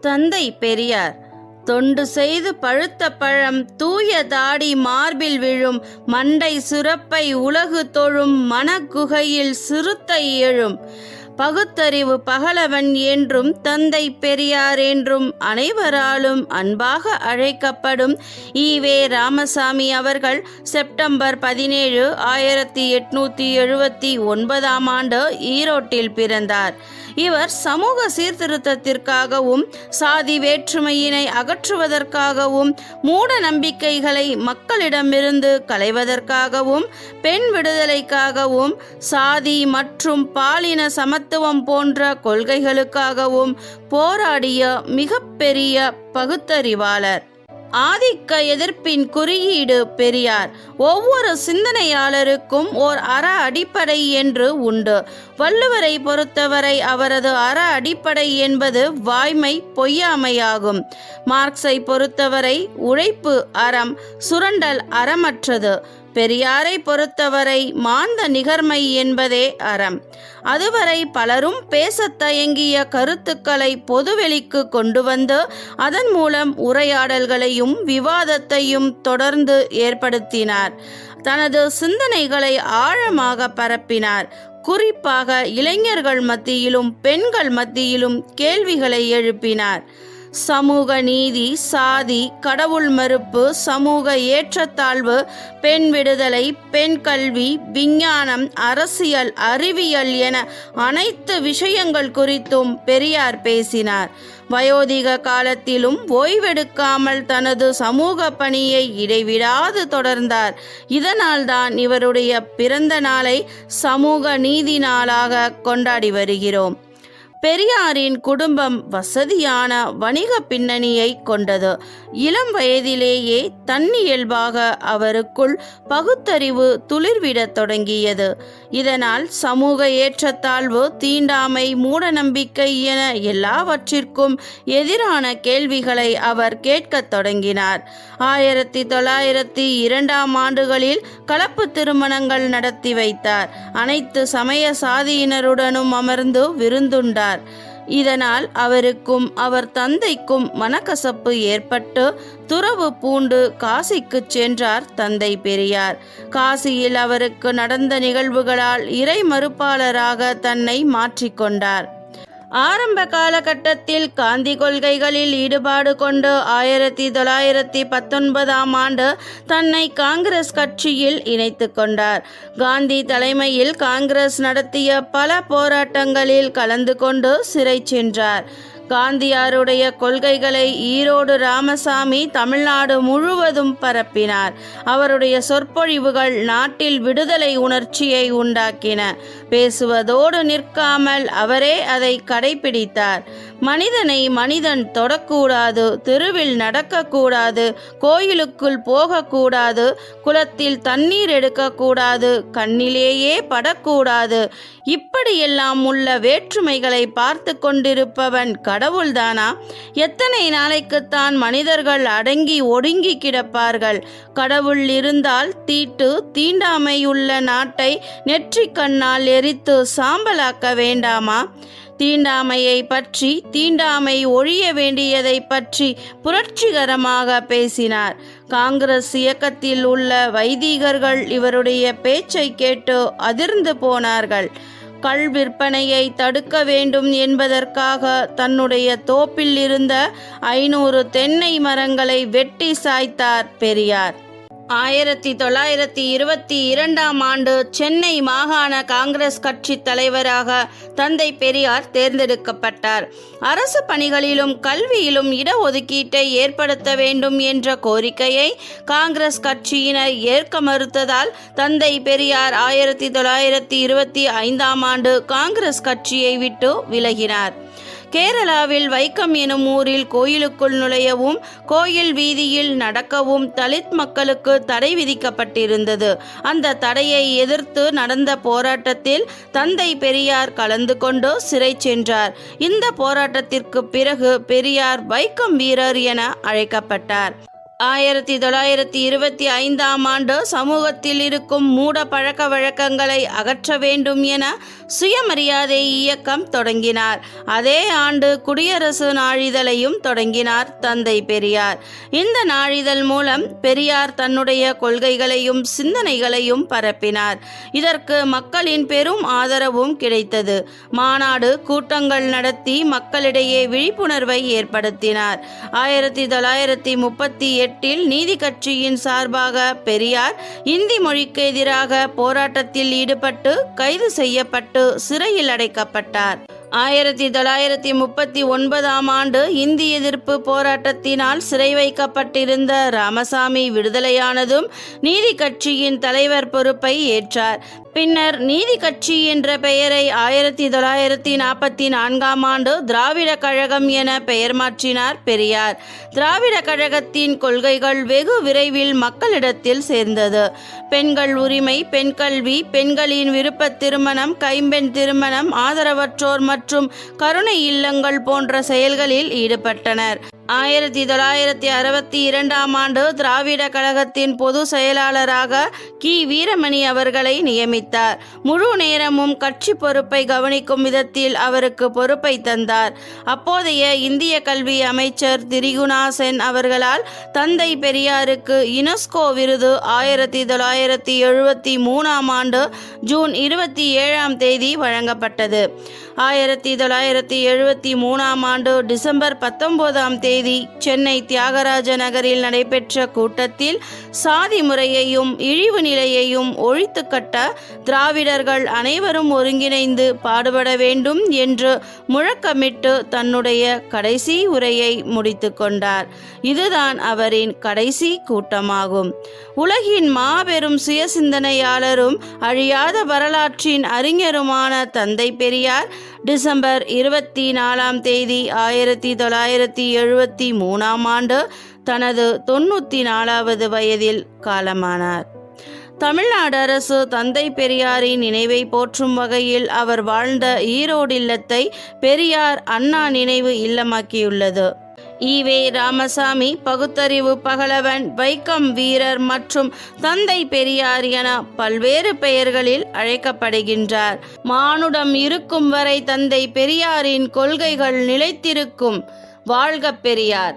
தந்தை பெரியார் தொண்டு செய்து பழுத்த பழம் தூய தாடி மார்பில் விழும் மண்டை சுரப்பை உலகு தொழும் மனக்குகையில் சிறுத்தை எழும் பகுத்தறிவு பகலவன் என்றும் தந்தை பெரியார் என்றும் அனைவராலும் அன்பாக அழைக்கப்படும் ஈவே ராமசாமி அவர்கள் செப்டம்பர் 17, 1879 ஆண்டு ஈரோட்டில் பிறந்தார். இவர் சமூக சீர்திருத்தத்திற்காகவும் சாதி வேற்றுமையினை அகற்றுவதற்காகவும் மூட நம்பிக்கைகளை மக்களிடமிருந்து களைவதற்காகவும் பெண் விடுதலைக்காகவும் சாதி மற்றும் பாலின சமத்துவம் போன்ற கொள்கைகளுக்காகவும் போராடிய மிகப்பெரிய பகுத்தறிவாளர். ஆதிக்க எதிர்ப்பின் குறியீடு பெரியார். ஒவ்வொரு சிந்தனையாளருக்கும் ஓர் அற அடிப்படை என்று உண்டு. வள்ளுவரை பொறுத்தவரை அவரது அற அடிப்படை என்பது வாய்மை பொய்யாமையாகும். மார்க்ஸை பொறுத்தவரை உழைப்பு அறம், சுரண்டல் அறமற்றது. பெரியாரை பொறுத்தவரை மாந்த நிகர்மை என்பதே அறம். அதுவரை பலரும் பேசத் தயங்கிய கருத்துக்களை பொதுவெளிக்கு கொண்டு வந்து அதன் மூலம் உரையாடல்களையும் விவாதத்தையும் தொடர்ந்து ஏற்படுத்தினார். தனது சிந்தனைகளை ஆழமாக பரப்பினார். குறிப்பாக இளைஞர்கள் மத்தியிலும் பெண்கள் மத்தியிலும் கேள்விகளை எழுப்பினார். சமூக நீதி, சாதி, கடவுள் மறுப்பு, சமூக ஏற்றத்தாழ்வு, பெண் விடுதலை, பெண் கல்வி, விஞ்ஞானம், அரசியல், அறிவியல் என அனைத்து விஷயங்கள் குறித்தும் பெரியார் பேசினார். வயோதிக காலத்திலும் ஓய்வெடுக்காமல் தனது சமூக பணியை இடைவிடாது தொடர்ந்தார். இதனால்தான் இவருடைய பிறந்த நாளை சமூக நீதி நாளாக கொண்டாடி வருகிறோம். பெரியாரின் குடும்பம் வசதியான வணிக பின்னணியை கொண்டது. இளம் வயதிலேயே தன்னியல்பாக அவருக்குள் பகுத்தறிவு துளிர்விடத் தொடங்கியது. இதனால் சமூக ஏற்றத்தாழ்வு, தீண்டாமை, மூடநம்பிக்கை என எல்லாவற்றிற்கும் எதிரான கேள்விகளை அவர் கேட்கத் தொடங்கினார். 1902 ஆண்டுகளில் கலப்பு திருமணங்கள் நடத்தி வைத்தார். அனைத்து சமய சாதியினருடனும் அமர்ந்து விருந்துண்டார். இதனால் அவருக்கும் அவர் தந்தைக்கும் மனக்கசப்பு ஏற்பட்டு துறவு பூண்டு காசிக்கு சென்றார் தந்தை பெரியார். காசியில் அவருக்கு நடந்த நிகழ்வுகளால் இறை மறுப்பாளராக தன்னை மாற்றிக்கொண்டார். ஆரம்ப காலகட்டத்தில் காந்தி கொள்கைகளில் ஈடுபாடு கொண்டு 1919 ஆண்டு தன்னை காங்கிரஸ் கட்சியில் இணைத்து கொண்டார். காந்தி தலைமையில் காங்கிரஸ் நடத்திய பல போராட்டங்களில் கலந்து கொண்டு சிறை சென்றார். காந்தியாருடைய கொள்கைகளை ஈரோடு ராமசாமி தமிழ்நாடு முழுவதும் பரப்பினார். அவருடைய சொற்பொழிவுகள் நாட்டில் விடுதலை உணர்ச்சியை உண்டாக்கின. பேசுவதோடு நிற்காமல் அவரே அதை கடைபிடித்தார். மனிதனை மனிதன் தொடக்கூடாது, தெருவில் நடக்கக்கூடாது, கோயிலுக்குள் போகக்கூடாது, குளத்தில் தண்ணீர் எடுக்கக்கூடாது, கண்ணிலேயே படக்கூடாது. இப்படியெல்லாம் உள்ள வேற்றுமைகளை பார்த்து கொண்டிருப்பவன் கடவுள்தானா? எத்தனை நாளைக்குத்தான் மனிதர்கள் அடங்கி ஒடுங்கி கிடப்பார்கள்? கடவுள் இருந்தால் தீட்டு தீண்டாமையுள்ள நாட்டை நெற்றிக் கண்ணால் எரித்து சாம்பலாக்க வேண்டாமா? தீண்டாமையை பற்றி, தீண்டாமை ஒழிய வேண்டியதை பற்றி புரட்சிகரமாக பேசினார். காங்கிரஸ் இயக்கத்தில் உள்ள வைதிகர்கள் இவருடைய பேச்சை கேட்டு அதிர்ந்து போனார்கள். கள் விற்பனையை தடுக்க வேண்டும் என்பதற்காக தன்னுடைய தோப்பில் இருந்த 500 தென்னை மரங்களை வெட்டி சாய்த்தார் பெரியார். 1922 ஆண்டு சென்னை மாகாண காங்கிரஸ் கட்சி தலைவராக தந்தை பெரியார் தேர்ந்தெடுக்கப்பட்டார். அரசு பணிகளிலும் கல்வியிலும் இடஒதுக்கீட்டை ஏற்படுத்த வேண்டும் என்ற கோரிக்கையை காங்கிரஸ் கட்சியினர் ஏற்க மறுத்ததால் தந்தை பெரியார் 1925 ஆண்டு காங்கிரஸ் கட்சியை விட்டு விலகினார். கேரளாவில் வைக்கம் எனும் ஊரில் கோயிலுக்குள் நுழையவும் கோயில் வீதியில் நடக்கவும் தலித் மக்களுக்கு தடை விதிக்கப்பட்டிருந்தது. அந்த தடையை எதிர்த்து நடந்த போராட்டத்தில் தந்தை பெரியார் கலந்து கொண்டு சிறை சென்றார். இந்த போராட்டத்திற்கு பிறகு பெரியார் வைக்கம் வீரர் என அழைக்கப்பட்டார். 1925ஆம் ஆண்டு சமூகத்தில் இருக்கும் மூட பழக்க வழக்கங்களை அகற்ற வேண்டும் என சுயமரியாதை இயக்கம் தொடங்கினார். அதே ஆண்டு குடியரசு நாளிதழையும் தொடங்கினார் தந்தை பெரியார். இந்த நாளிதழ் மூலம் பெரியார் தன்னுடைய கொள்கைகளையும் சிந்தனைகளையும் பரப்பினார். இதற்கு மக்களின் பெரும் ஆதரவும் கிடைத்தது. மாநாடு கூட்டங்கள் நடத்தி மக்களிடையே விழிப்புணர்வை ஏற்படுத்தினார். 1938 நீதி கட்சியின் சார்பாக பெரியார் இந்தி மொழிக்கு எதிராக போராட்டத்தில் ஈடுபட்டு கைது செய்யப்பட்டு சிறையில் அடைக்கப்பட்டார். 1939ஆம் ஆண்டு இந்தி எதிர்ப்பு போராட்டத்தினால் சிறை வைக்கப்பட்டிருந்த ராமசாமி விடுதலையானதும் நீதி கட்சியின் தலைவர் பொறுப்பை ஏற்றார். பின்னர் நீதி கட்சி என்ற பெயரை 1944ஆம் ஆண்டு திராவிட கழகம் என பெயர் மாற்றினார் பெரியார். திராவிட கழகத்தின் கொள்கைகள் வெகு விரைவில் மக்களிடத்தில் சேர்ந்தது. பெண்கள் உரிமை, பெண் கல்வி, பெண்களின் விருப்ப திருமணம், கைம்பெண் திருமணம், ஆதரவற்றோர் மற்றும் கருணை இல்லங்கள் போன்ற செயல்களில் ஈடுபட்டனர். 1962ஆம் ஆண்டு திராவிட கழகத்தின் பொது செயலாளராக கி. வீரமணி அவர்களை நியமித்தார். முழு நேரமும் கட்சி பொறுப்பை கவனிக்கும் விதத்தில் அவருக்கு பொறுப்பை தந்தார். அப்போதைய இந்திய கல்வி அமைச்சர் திரிகுணா சென் அவர்களால் தந்தை பெரியாருக்கு யுனெஸ்கோ விருது 1973ஆம் ஆண்டு ஜூன் 27ஆம் தேதி வழங்கப்பட்டது. 1973ஆம் ஆண்டு டிசம்பர் 19ஆம் தேதி சென்னை தியாகராஜ நகரில் நடைபெற்ற கூட்டத்தில் சாதி முறையையும் இழிவு நிலையையும் ஒழித்து கட்ட திராவிடர்கள் அனைவரும் ஒருங்கிணைந்து பாடுபட வேண்டும் என்று முழக்கமிட்டு தன்னுடைய கடைசி உரையை முடித்து கொண்டார். இதுதான் அவரின் கடைசி கூட்டமாகும். உலகின் மாபெரும் சுயசிந்தனையாளரும் அழியாத வரலாற்றின் அறிஞருமான தந்தை பெரியார் டிசம்பர் 24ஆம் தேதி 1973ஆம் ஆண்டு தனது 94வது வயதில் காலமானார். தமிழ்நாடு அரசு தந்தை பெரியாரின் நினைவை போற்றும் வகையில் அவர் வாழ்ந்த ஈரோடு இல்லத்தை பெரியார் அண்ணா நினைவு இல்லமாக்கியுள்ளது. ஈவே ராமசாமி பகுத்தறிவு பகலவன், வைக்கம் வீரர் மற்றும் தந்தை பெரியார் என பல்வேறு பெயர்களில் அழைக்கப்படுகின்றார். மானுடம் இருக்கும் வரை தந்தை பெரியாரின் கொள்கைகள் நிலைத்திருக்கும். வாழ்க பெரியார்!